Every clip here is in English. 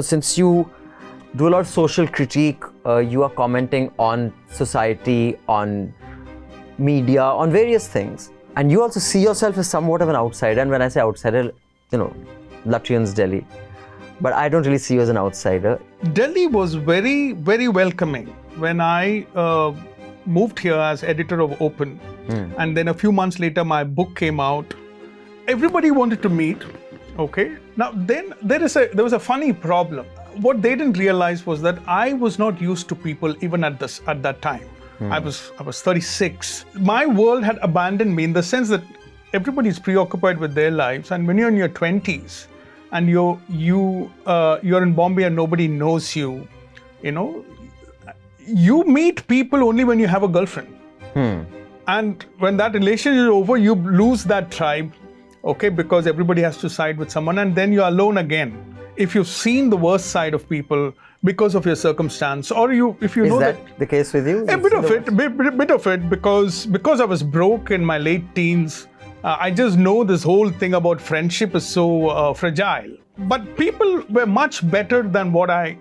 since you do a lot of social critique, you are commenting on society, on media, on various things. And you also see yourself as somewhat of an outsider. And when I say outsider, Lutyens, Delhi. But I don't really see you as an outsider. Delhi was very, very welcoming. When I moved here as editor of Open, and then a few months later my book came out, everybody wanted to meet. Okay. Now then there was a funny problem. What they didn't realize was that I was not used to people even at that time. I was 36. My world had abandoned me in the sense that everybody is preoccupied with their lives, and when you're in your 20s and you're in Bombay and nobody knows you, you meet people only when you have a girlfriend. And when that relationship is over, you lose that tribe, okay, because everybody has to side with someone, and then you're alone again. If you've seen the worst side of people because of your circumstance, or if you know that... Is that the case with you? A bit of it, because I was broke in my late teens. I just know this whole thing about friendship is so fragile. But people were much better than what I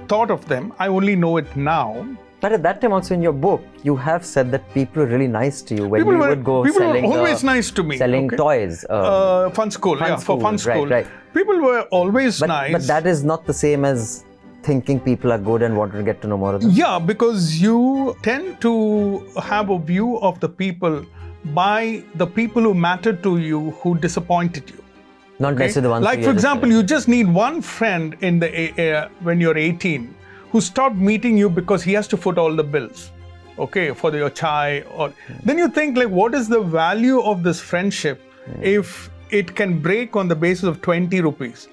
thought of them. I only know it now. But at that time also in your book, you have said that people were really nice to you when you would go selling... People were always nice to me. Selling toys. Fun school, for fun school. Right. People were always nice. But that is not the same as thinking people are good and wanting to get to know more of them. Yeah, because you tend to have a view of the people by the people who mattered to you, who disappointed you. Not necessarily the ones. Like for example, you just need one friend in the when you're 18 who stopped meeting you because he has to foot all the bills, okay, for your chai. Or then you think, like, what is the value of this friendship if it can break on the basis of 20 rupees?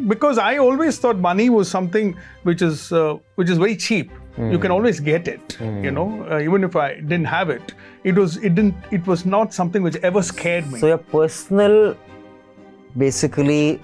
Because I always thought money was something which is very cheap. You can always get it. Even if I didn't have it, it was not something which ever scared me. So your personal, basically,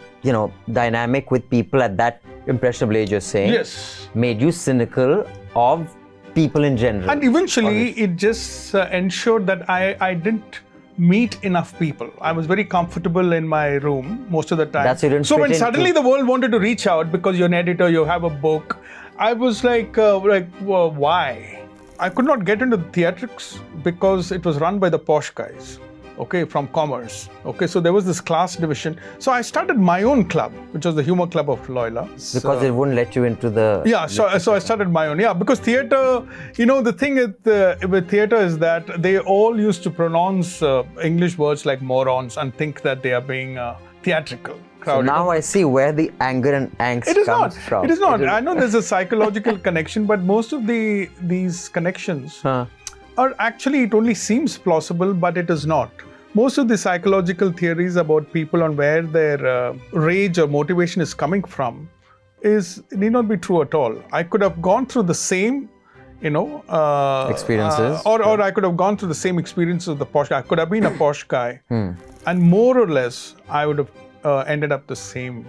dynamic with people at that impressionable age, you're saying, yes, made you cynical of people in general. And eventually, it just ensured that I didn't meet enough people. I was very comfortable in my room most of the time. So when suddenly the world wanted to reach out because you're an editor, you have a book, I was like, well, why? I could not get into the theatrics because it was run by the posh guys, okay, from commerce. Okay, so there was this class division. So I started my own club, which was the Humor Club of Loyola. Because it wouldn't let you into the... Yeah, so I started my own. Yeah, because theatre, the thing with theatre is that they all used to pronounce English words like morons and think that they are being theatrical. So now I see where the anger and angst comes from. It is not. I know there's a psychological connection, but most of these connections are actually, it only seems plausible, but it is not. Most of the psychological theories about people on where their rage or motivation is coming from need not be true at all. I could have gone through the same, experiences, or I could have gone through the same experiences of the posh guy. I could have been a posh guy, and more or less, I would have ended up the same